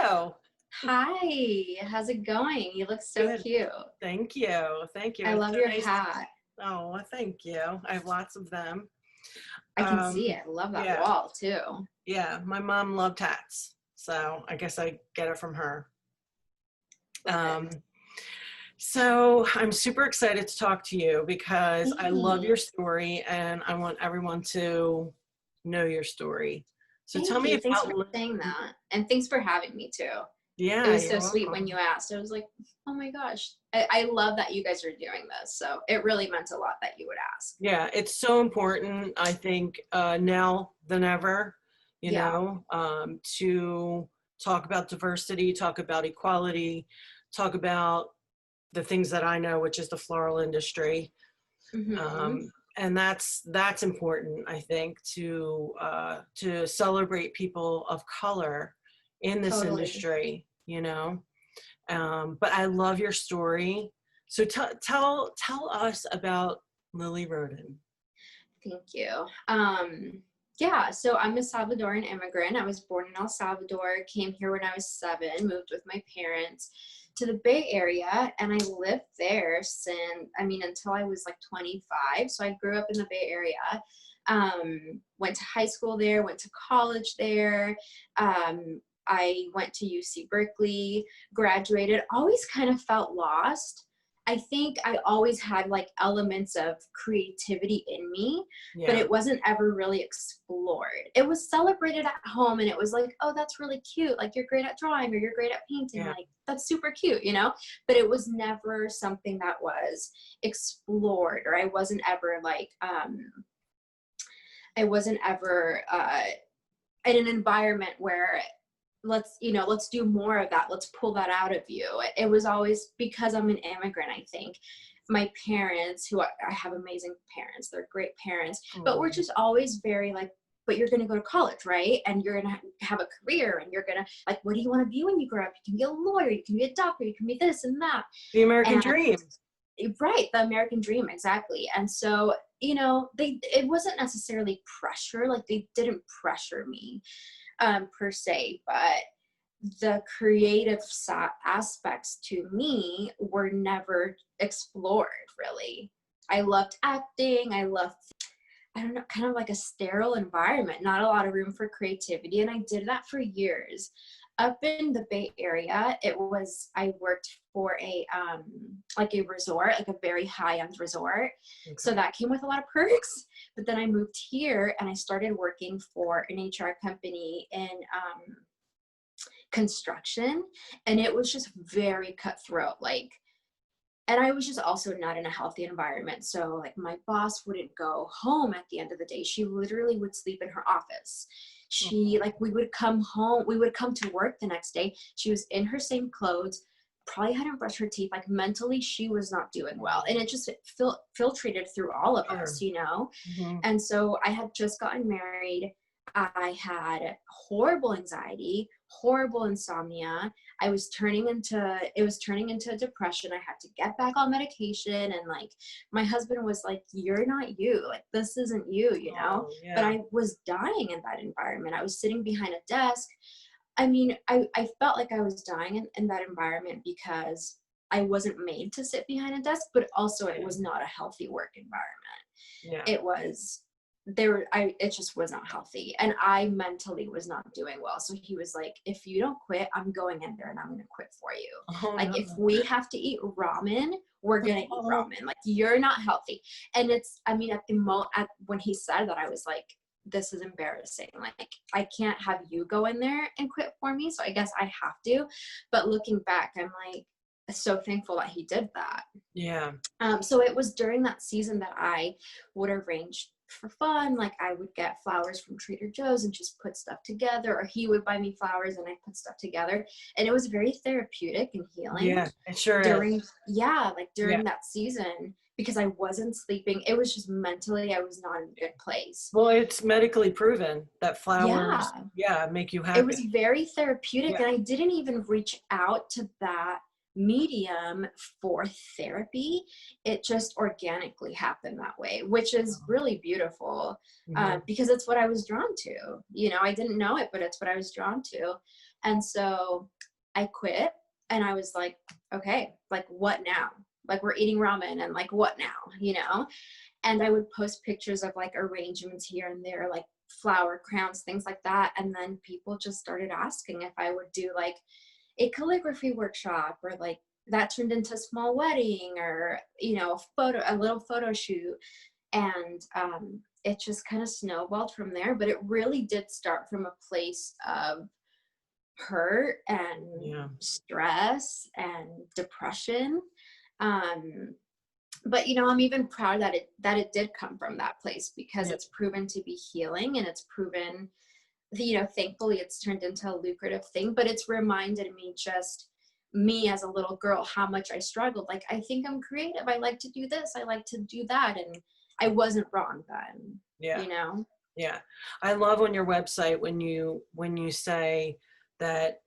Hello. Hi, how's it going? You look so Good. cute. Thank you. Thank you. I It's love so your nice. hat. Oh, well, thank you. I have lots of them. I can see it. I love that Yeah, wall too. yeah. My mom loved hats, so I guess I get it from her. Love it. Um, so I'm super excited to talk to you because I love your Thanks. story and I want everyone to know your story. So tell Thank me you. Thanks about, for saying that. And thanks for having me too. It yeah, was you're so sweet when welcome. you asked. I was like, oh my gosh. I love that you guys are doing this. So it really meant a lot that you would ask. Yeah, it's so important, I think, now than ever, Yeah, to talk about diversity, talk about equality, talk about the things that I know, which is the floral industry. Mm-hmm. And that's important, I think, to celebrate people of color in this Totally. industry. But I love your story. So tell us about Lily Roden. Thank you. Yeah, so I'm a Salvadoran immigrant. I was born in El Salvador, came here when I was 7, moved with my parents to the Bay Area, and I lived there until I was like 25. So I grew up in the Bay Area. Went to high school there, went to college there. I went to UC Berkeley, graduated, always kind of felt lost. I think I always had like elements of creativity in me, but Yeah, it wasn't ever really explored. It was celebrated at home and it was like, oh, that's really cute. Like you're great at drawing or you're great at painting. yeah, Like that's super cute. But it was never something that was explored, or I wasn't ever in an environment where let's do more of that, let's pull that out of you. It was always because I'm an immigrant. I think my parents, who I have amazing parents, they're great parents, but we're oh, just always very like, but you're going to go to college, right? And you're going to have a career, and you're going to like, what do you want to be when you grow up? You can be a lawyer, you can be a doctor, you can be this and that. the American And dream. right, the American dream, exactly. And so it wasn't necessarily pressure, like they didn't pressure me per se, but the creative aspects to me were never explored really. I loved acting. I don't know, kind of like a sterile environment, not a lot of room for creativity. And I did that for years. Up in the Bay Area, I worked for a resort, like a very high-end resort. So Okay. that came with a lot of perks. But then I moved here and I started working for an HR company in construction, and it was just very cutthroat. Like, and I was just also not in a healthy environment. So like my boss wouldn't go home at the end of the day. She literally would sleep in her office. Oh, We would come home, we would come to work the next day. She was in her same clothes, probably hadn't brushed her teeth. Like mentally, she was not doing well. And it just filtrated through all of sure. us. Hmm. And so I had just gotten married. I had horrible anxiety, horrible insomnia. It was turning into depression. I had to get back on medication, and like my husband was like, you're not you. Like this isn't you. Oh, But yeah. I was dying in that environment. I was sitting behind a desk. I mean, I felt like I was dying in that environment because I wasn't made to sit behind a desk, but also it Yeah. was not a healthy work environment. Yeah. It just was not healthy, and I mentally was not doing well. So he was like, if you don't quit, I'm going in there and I'm going to quit for you. Oh Like if no. we have to eat ramen, we're going to eat Oh, ramen. Like you're not healthy. And when he said that, I was like, this is embarrassing. Like I can't have you go in there and quit for me, so I guess I have to. But looking back, I'm like so thankful that he did that. yeah. So it was during that season that I would arrange for fun. Like I would get flowers from Trader Joe's and just put stuff together, or he would buy me flowers and I put stuff together. And it was very therapeutic and healing Yeah. It sure is. during Yeah. that season, because I wasn't sleeping. It was just mentally, I was not in a good place. Well, it's medically proven that flowers, Yeah, yeah, make you it was happy. very therapeutic, Yeah. and I didn't even reach out to that medium for therapy. It just organically happened that way, which is really beautiful, because it's what I was drawn to. You know, I didn't know it, but it's what I was drawn to. And so I quit, and I was like, okay, like what now? Like we're eating ramen, and like what now, you know? And I would post pictures of like arrangements here and there, like flower crowns, things like that. And then people just started asking if I would do like a calligraphy workshop, or like that turned into a small wedding, or, you know, a little photo shoot. And it just kind of snowballed from there. But it really did start from a place of hurt and stress and depression. But you know, I'm even proud that it did come from that place, because it's proven to be healing, and it's proven, you know, thankfully it's turned into a lucrative thing. But it's reminded me, just me as a little girl, how much I struggled. Like, I think I'm creative, I like to do this, I like to do that, and I wasn't wrong then. You know. I love on your website when you say that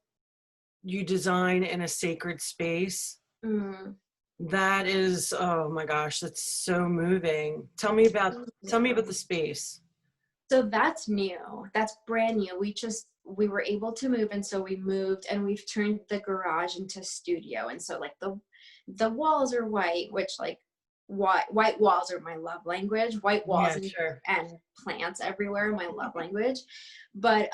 you design in a sacred space. That is, oh my gosh, that's so moving. Tell me about the space. So that's new. That's brand new. We were able to move, and so we moved, and we've turned the garage into studio. And so like the walls are white, which like white walls are my love language. White walls and plants everywhere, my love language. But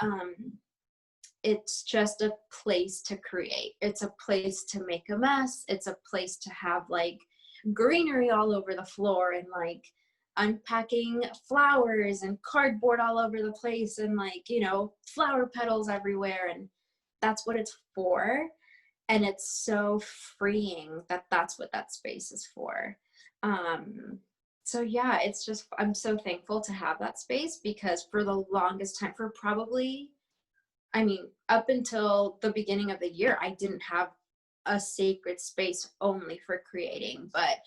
it's just a place to create. It's a place to make a mess. It's a place to have like greenery all over the floor, and like unpacking flowers and cardboard all over the place, and like, you know, flower petals everywhere. And that's what it's for. And it's so freeing that that's what that space is for. So yeah, it's just, I'm so thankful to have that space, because for the longest time, for probably, I mean, up until the beginning of the year, I didn't have a sacred space only for creating. But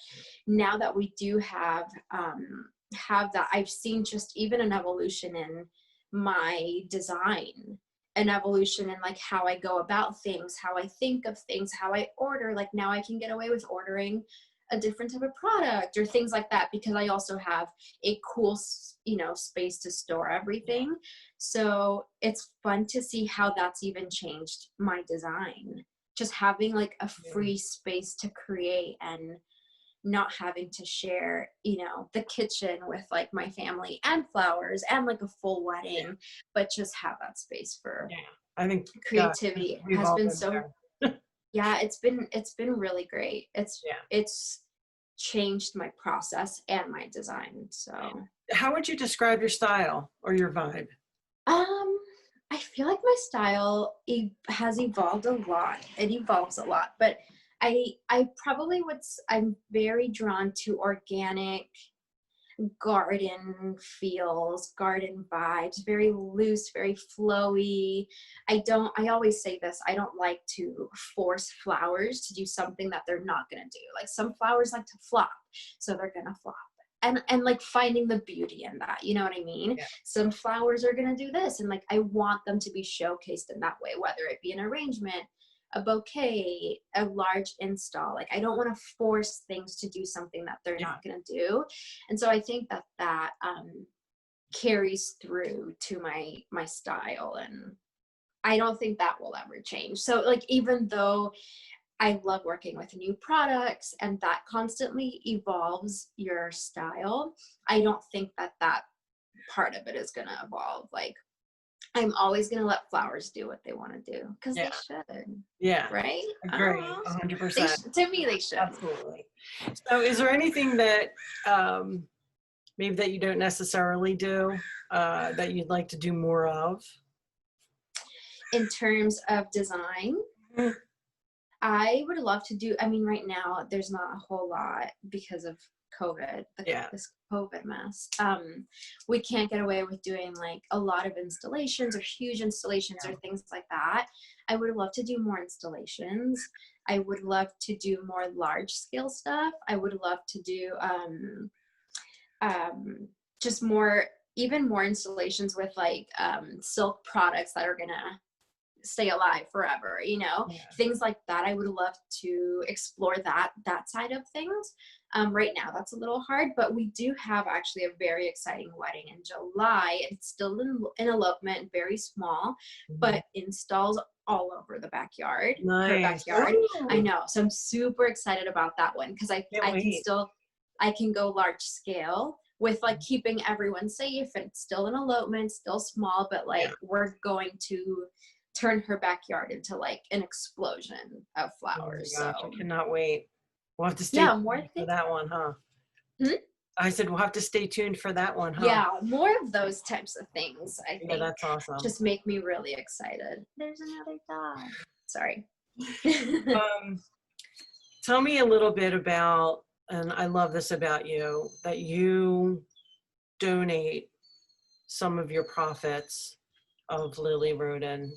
now that we do have that, I've seen just even an evolution in my design, an evolution in like how I go about things, how I think of things, how I order. Like now I can get away with ordering a different type of product or things like that, because I also have a cool, you know, space to store everything. So it's fun to see how that's even changed my design, just having like a free space to create, and not having to share, you know, the kitchen with like my family and flowers and like a full wedding, but just have that space for I think creativity. Has been so it's been really great. It's changed my process and my design. So how would you describe your style or your vibe? I feel like my style has evolved a lot. It evolves a lot, but I probably I'm very drawn to organic, garden feels, garden vibes, very loose, very flowy. I always say this, I don't like to force flowers to do something that they're not going to do. Like some flowers like to flop, so they're going to flop. And like finding the beauty in that, you know what I mean? Some flowers are going to do this, and like I want them to be showcased in that way, whether it be an arrangement, a bouquet, a large install. Like I don't want to force things to do something that they're not going to do. And so I think that carries through to my style, and I don't think that will ever change. So like, even though I love working with new products and that constantly evolves your style, I don't think that part of it is going to evolve. Like I'm always going to let flowers do what they want to do, because they should. Right? Agree. 100%. To me, they should. Absolutely. So is there anything that maybe that you don't necessarily do that you'd like to do more of? In terms of design, I would love to do, I mean, right now there's not a whole lot because of COVID, this COVID mess. We can't get away with doing like a lot of installations or huge installations or things like that. I would love to do more installations. I would love to do more large scale stuff. I would love to do just even more installations with like silk products that are gonna stay alive forever, you know, things like that. I would love to explore that side of things. Right now that's a little hard, but we do have actually a very exciting wedding in July. It's still an elopement, very small, but installs all over the backyard, her Nice. backyard. Oh, I know. So I'm super excited about that one because can't wait. I can go large scale with like keeping everyone safe, and it's still an elopement, still small, but like we're going to turn her backyard into like an explosion of flowers. Oh my gosh, So I cannot wait. We'll have to stay yeah, more tuned for things. that one, huh? Hmm? I said we'll have to stay tuned for that one, huh? Yeah, more of those types of things, I Yeah, think, that's awesome. just make me really excited. There's another dog. Sorry. Um, tell me a little bit about, and I love this about you, that you donate some of your profits of Lily Roden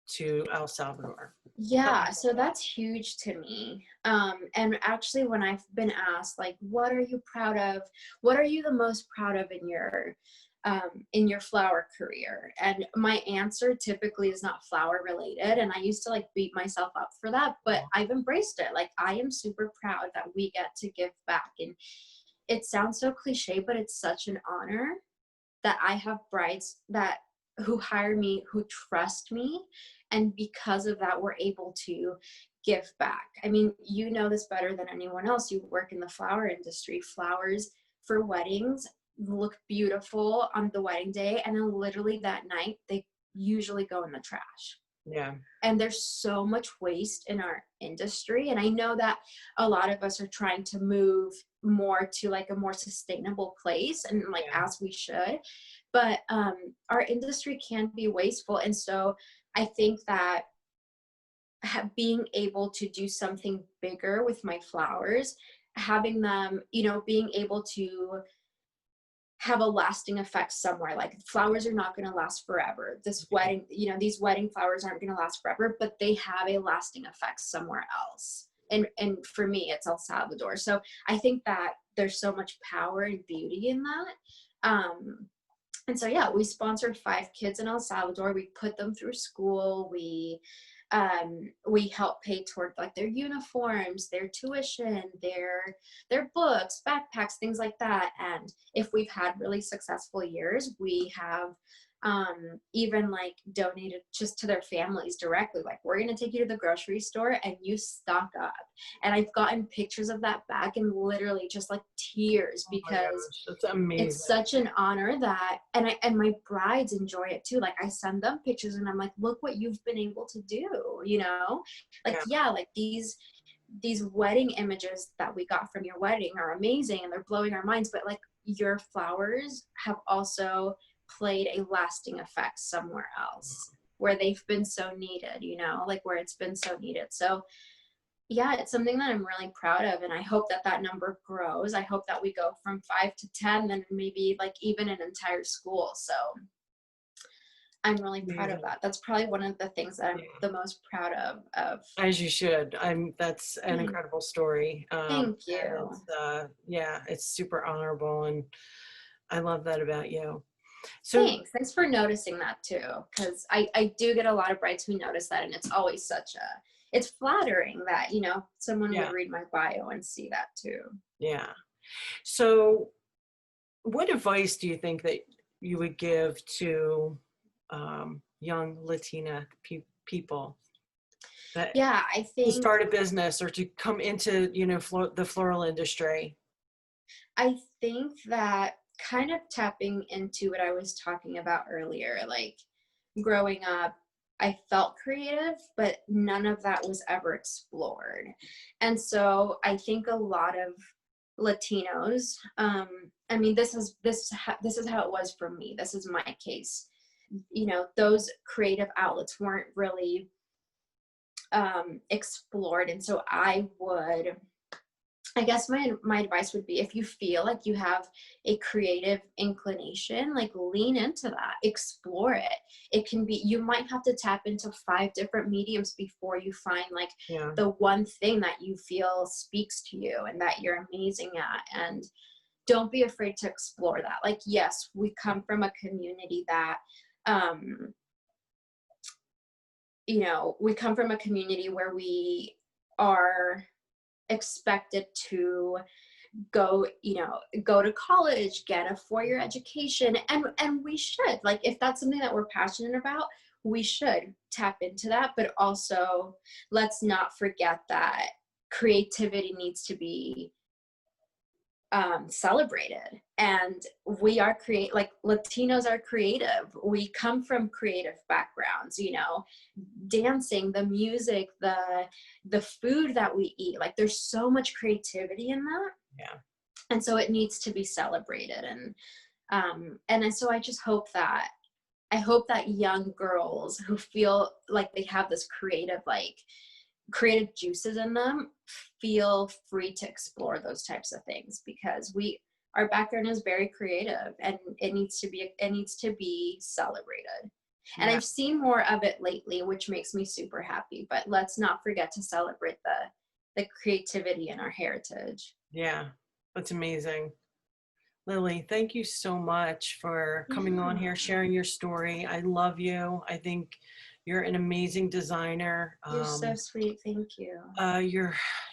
to El Salvador. Yeah, so that's huge to me. And actually, when I've been asked, like, what are you proud of? What are you the most proud of in your flower career? And my answer typically is not flower related. And I used to like beat myself up for that, but I've embraced it. Like, I am super proud that we get to give back. And it sounds so cliche, but it's such an honor that I have brides that who hire me, who trust me, and because of that, we're able to give back. I mean, you know this better than anyone else. You work in the flower industry. Flowers for weddings look beautiful on the wedding day, and then literally that night, they usually go in the trash. Yeah. And there's so much waste in our industry. And I know that a lot of us are trying to move more to like a more sustainable place, and like as we should, but our industry can be wasteful. And so I think that being able to do something bigger with my flowers, having them, you know, being able to have a lasting effect somewhere. Like, flowers are not going to last forever. This wedding, you know, these wedding flowers aren't going to last forever, but they have a lasting effect somewhere else. And for me, it's El Salvador. So I think that there's so much power and beauty in that. And so, yeah, we sponsored 5 kids in El Salvador. We put them through school. We help pay toward like their uniforms, their tuition, their books, backpacks, things like that. And if we've had really successful years, we have even like donated just to their families directly. Like, we're going to take you to the grocery store and you stock up. And I've gotten pictures of that back and literally just like tears, because that's amazing. it's such an honor that, and my brides enjoy it too. Like, I send them pictures and I'm like, look what you've been able to do, you know, like, like these wedding images that we got from your wedding are amazing and they're blowing our minds, but like, your flowers have also played a lasting effect somewhere else where they've been so needed, you know, like where it's been so needed. So yeah, it's something that I'm really proud of, and I hope that that number grows. I hope that we go from 5 to 10, then maybe like even an entire school. So I'm really proud of that. That's probably one of the things that I'm the most proud of. As you should. That's an incredible story. Thank you. It's super honorable, and I love that about you. So Thanks for noticing that too, because I do get a lot of brides who notice that, and it's always it's flattering that, you know, someone would read my bio and see that too. Yeah. So what advice do you think that you would give to young Latina people that I think to start a business or to come into, you know, the floral industry? I think that kind of tapping into what I was talking about earlier, like growing up, I felt creative, but none of that was ever explored. And so I think a lot of Latinos, I mean, this is how it was for me. This is my case. You know, those creative outlets weren't really explored. And so I guess my advice would be, if you feel like you have a creative inclination, like lean into that, explore it. It can be, you might have to tap into 5 different mediums before you find like the one thing that you feel speaks to you and that you're amazing at. And don't be afraid to explore that. Like, yes, we come from a community that you know, we come from a community where we are expected to go, you know, go to college, get a 4-year education, and we should, like, if that's something that we're passionate about, we should tap into that. But also, let's not forget that creativity needs to be celebrated. And we are like Latinos are creative. We come from creative backgrounds, you know, dancing, the music, the food that we eat. Like, there's so much creativity in that. Yeah. And so it needs to be celebrated. And so I just hope that young girls who feel like they have this creative juices in them feel free to explore those types of things, because our background is very creative, and it needs to be celebrated. And Yeah. I've seen more of it lately, which makes me super happy. But let's not forget to celebrate the creativity in our heritage. Yeah, that's amazing. Lily, thank you so much for coming on here, sharing your story. I love you. I think you're an amazing designer. You're so sweet. Thank you.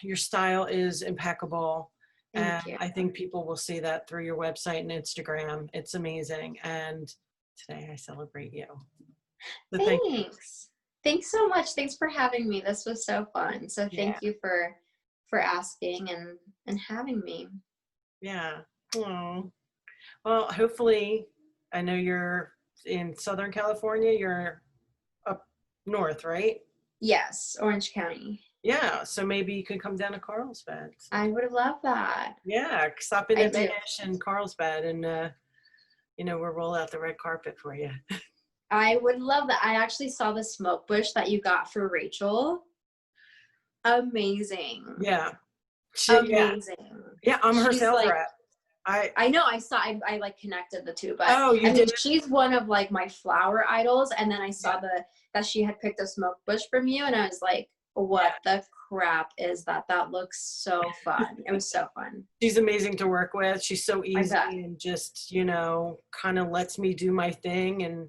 Your style is impeccable. And Thank you. I think people will see that through your website and Instagram. It's amazing. And today I celebrate you. So thank you. Thanks. Thanks so much. Thanks for having me. This was so fun. So Yeah. thank you for asking and having me. Yeah. Oh. Well, hopefully, I know you're in Southern California. You're up north, right? Yes, Orange County. Yeah. So maybe you could come down to Carlsbad. I would love that. Yeah. Stop in I at do. Vanish and Carlsbad, and we'll roll out the red carpet for you. I would love that. I actually saw the smoke bush that you got for Rachel. Amazing. Yeah. Amazing. Yeah. I'm her She's sales like, rep. I know, I like connected the two, but Oh, you I mean, did? she's one of like my flower idols. And then I saw that she had picked a smoke bush from you, and I was like, what the crap is that? That looks so fun. It was so fun. She's amazing to work with. She's so easy bet. and just, kind of lets me do my thing. And,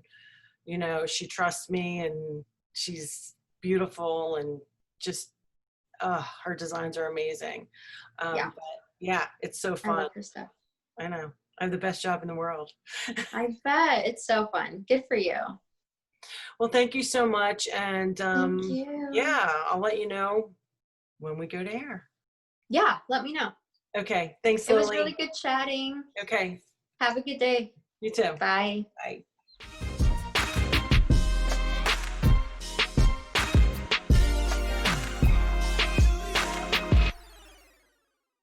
she trusts me, and she's beautiful, and just, her designs are amazing. Yeah. But yeah, it's so I fun. love her stuff. I know. I have the best job in the world. I bet. It's so fun. Good for you. Well, thank you so much. And Thank you. yeah, I'll let you know when we go to air. Yeah, let me know. Okay. Thanks, It Lily. was really good chatting. Okay. Have a good day. You too. Bye. Bye.